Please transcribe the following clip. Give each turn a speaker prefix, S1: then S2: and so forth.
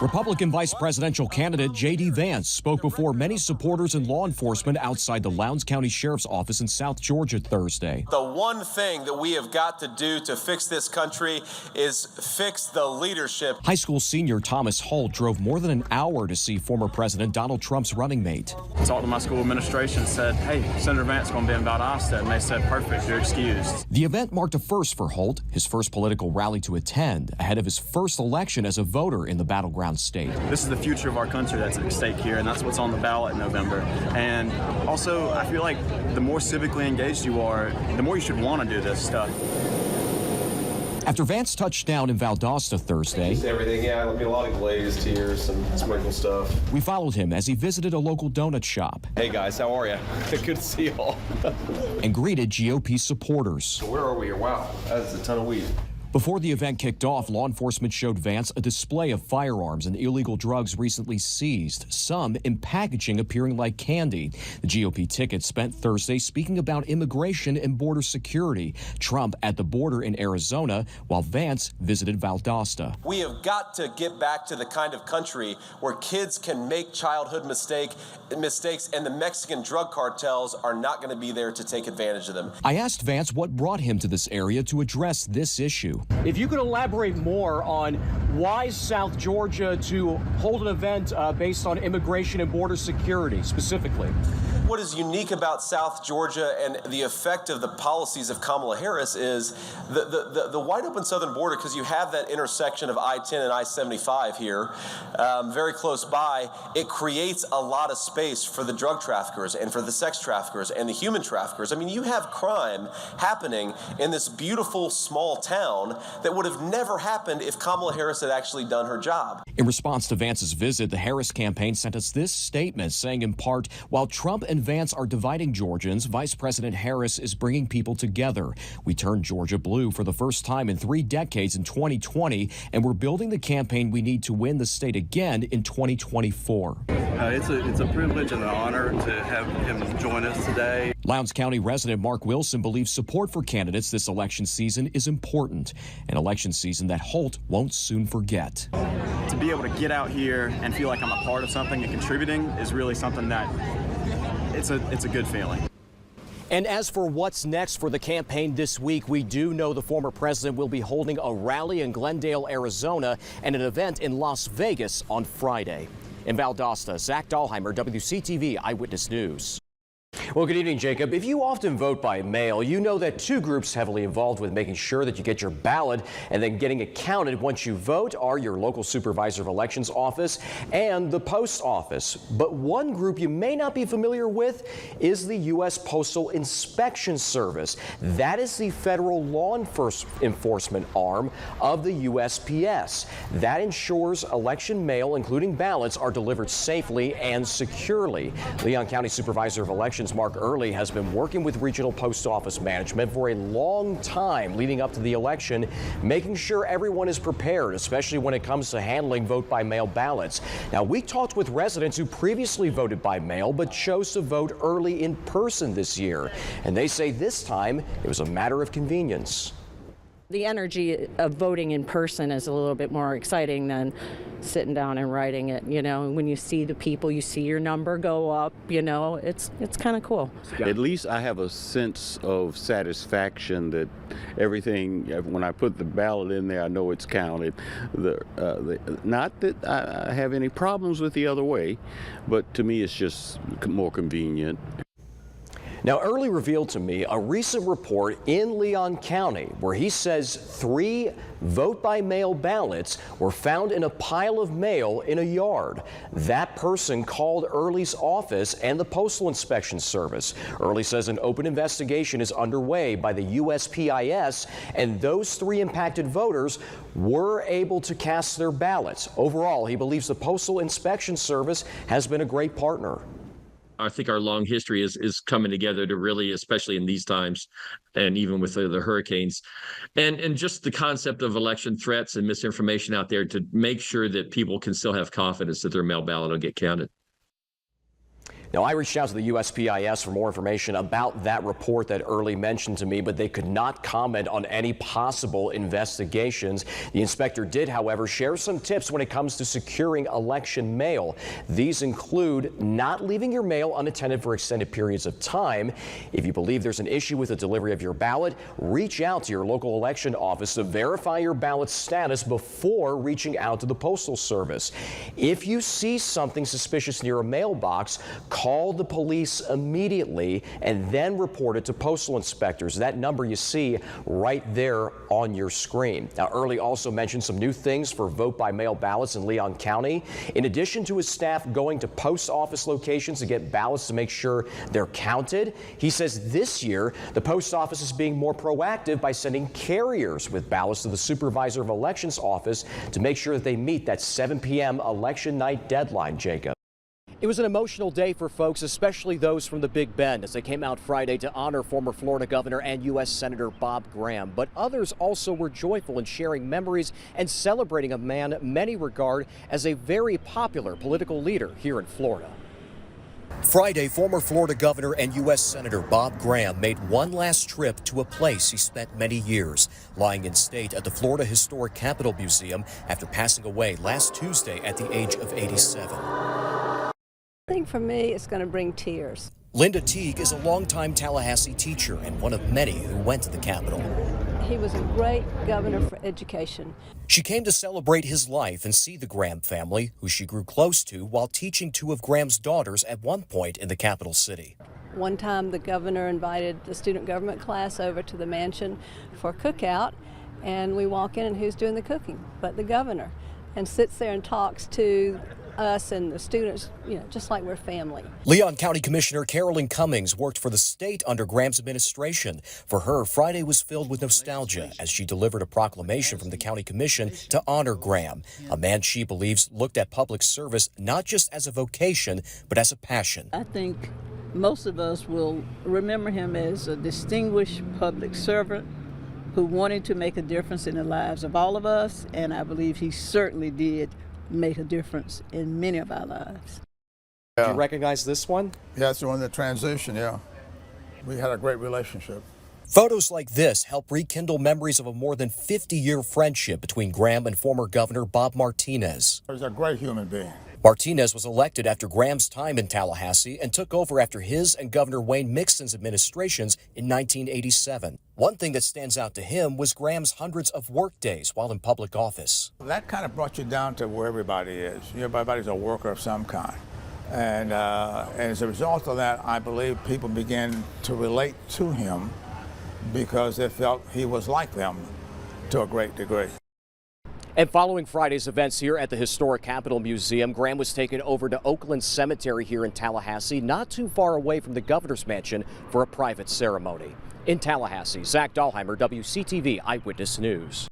S1: Republican vice presidential candidate J.D. Vance spoke before many supporters and law enforcement outside the Lowndes County Sheriff's Office in South Georgia Thursday.
S2: The one thing that we have got to do to fix this country is fix the leadership.
S1: High school senior Thomas Holt drove more than an hour to see former President Donald Trump's running mate.
S3: I talked to my school administration, said, hey, Senator Vance is going to be in Valdosta, and they said, perfect, you're excused.
S1: The event marked a first for Holt, his first political rally to attend, ahead of his first election as a voter in the battleground state.
S3: This is the future of our country that's at stake here, and that's what's on the ballot in November. And also, I feel like the more civically engaged you are, the more you should want to do this stuff.
S1: After Vance touched down in Valdosta Thursday,
S2: Everything, yeah, a lot of glazed here, some sprinkle stuff.
S1: we followed him as he visited a local donut shop.
S2: Hey guys, how are you? Good to see you all.
S1: And greeted GOP supporters.
S2: So where are we here? Wow, that's a ton of weed.
S1: Before the event kicked off, law enforcement showed Vance a display of firearms and illegal drugs recently seized, some in packaging appearing like candy. The GOP ticket spent Thursday speaking about immigration and border security, Trump at the border in Arizona, while Vance visited Valdosta.
S2: We have got to get back to the kind of country where kids can make childhood mistakes, and the Mexican drug cartels are not going to be there to take advantage of them.
S1: I asked Vance what brought him to this area to address this issue.
S4: If you could elaborate more on why South Georgia to hold an event based on immigration and border security specifically.
S2: What is unique about South Georgia and the effect of the policies of Kamala Harris is the wide open southern border, because you have that intersection of I-10 and I-75 here, very close by. It creates a lot of space for the drug traffickers and for the sex traffickers and the human traffickers. I mean, you have crime happening in this beautiful small town that would have never happened if Kamala Harris had actually done her job.
S1: In response to Vance's visit, the Harris campaign sent us this statement saying, in part, while Trump and Vance are dividing Georgians, Vice President Harris is bringing people together. We turned Georgia blue for the first time in 3 decades in 2020, and we're building the campaign we need to win the state again in 2024.
S5: It's a privilege and an honor to have him join us today.
S1: Lowndes County resident Mark Wilson believes support for candidates this election season is important, an election season that Holt won't soon forget.
S3: To be able to get out here and feel like I'm a part of something and contributing is really something that it's a good feeling.
S4: And as for what's next for the campaign this week, we do know the former president will be holding a rally in Glendale, Arizona, and an event in Las Vegas on Friday. In Valdosta, Zak Dahlheimer, WCTV Eyewitness News. Well, good evening, Jacob. If you often vote by mail, you know that 2 groups heavily involved with making sure that you get your ballot and then getting it counted once you vote are your local supervisor of elections office and the post office. But one group you may not be familiar with is the U.S. Postal Inspection Service. That is the federal law enforcement arm of the USPS. That ensures election mail, including ballots, are delivered safely and securely. Leon County Supervisor of Elections Mark Early has been working with regional post office management for a long time leading up to the election, making sure everyone is prepared, especially when it comes to handling vote-by-mail ballots. Now, we talked with residents who previously voted by mail but chose to vote early in person this year, and they say this time it was a matter of convenience.
S6: The energy of voting in person is a little bit more exciting than sitting down and writing it. You know, when you see the people, you see your number go up, you know, it's kind of cool.
S7: At least I have a sense of satisfaction that everything, when I put the ballot in there, I know it's counted. Not that I have any problems with the other way, but to me it's just more convenient.
S4: Now, Early revealed to me a recent report in Leon County where he says 3 vote-by-mail ballots were found in a pile of mail in a yard. That person called Early's office and the Postal Inspection Service. Early says an open investigation is underway by the USPIS, and those 3 impacted voters were able to cast their ballots. Overall, he believes the Postal Inspection Service has been a great partner.
S8: I think our long history is coming together to really, especially in these times, and even with the hurricanes, and just the concept of election threats and misinformation out there to make sure that people can still have confidence that their mail ballot will get counted.
S4: Now, I reached out to the USPIS for more information about that report that Early mentioned to me, but they could not comment on any possible investigations. The inspector did, however, share some tips when it comes to securing election mail. These include not leaving your mail unattended for extended periods of time. If you believe there's an issue with the delivery of your ballot, reach out to your local election office to verify your ballot status before reaching out to the Postal Service. If you see something suspicious near a mailbox, call the police immediately and then report it to postal inspectors. That number you see right there on your screen. Now, Early also mentioned some new things for vote-by-mail ballots in Leon County. In addition to his staff going to post office locations to get ballots to make sure they're counted, he says this year the post office is being more proactive by sending carriers with ballots to the Supervisor of Elections office to make sure that they meet that 7 p.m. election night deadline, Jacob. It was an emotional day for folks, especially those from the Big Bend, as they came out Friday to honor former Florida Governor and U.S. Senator Bob Graham. But others also were joyful in sharing memories and celebrating a man many regard as a very popular political leader here in Florida. Friday, former Florida Governor and U.S. Senator Bob Graham made one last trip to a place he spent many years, lying in state at the Florida Historic Capitol Museum after passing away last Tuesday at the age of 87.
S9: I think for me, it's going to bring tears.
S4: Linda Teague is a longtime Tallahassee teacher and one of many who went to the Capitol.
S9: He was a great governor for education.
S4: She came to celebrate his life and see the Graham family, who she grew close to while teaching two of Graham's daughters at one point in the capital city.
S9: One time, the governor invited the student government class over to the mansion for a cookout, and we walk in, and who's doing the cooking but the governor, and sits there and talks to us and the students, just like we're family.
S4: Leon County Commissioner Carolyn Cummings worked for the state under Graham's administration. For her, Friday was filled with nostalgia as she delivered a proclamation from the county commission to honor Graham, a man she believes looked at public service not just as a vocation, but as a passion.
S10: I think most of us will remember him as a distinguished public servant who wanted to make a difference in the lives of all of us, and I believe he certainly did make a difference in many of our lives.
S4: Do you recognize this one?
S11: Yeah, it's the one that transitioned, yeah. We had a great relationship.
S4: Photos like this help rekindle memories of a more than 50-year friendship between Graham and former Governor Bob Martinez.
S11: He was a great human being.
S4: Martinez was elected after Graham's time in Tallahassee and took over after his and Governor Wayne Mixon's administrations in 1987. One thing that stands out to him was Graham's hundreds of work days while in public office.
S11: That kind of brought you down to where everybody is. Everybody's a worker of some kind. And as a result of that, I believe people began to relate to him because they felt he was like them to a great degree.
S4: And following Friday's events here at the Historic Capitol Museum, Graham was taken over to Oakland Cemetery here in Tallahassee, not too far away from the governor's mansion, for a private ceremony. In Tallahassee, Zak Dahlheimer, WCTV Eyewitness News.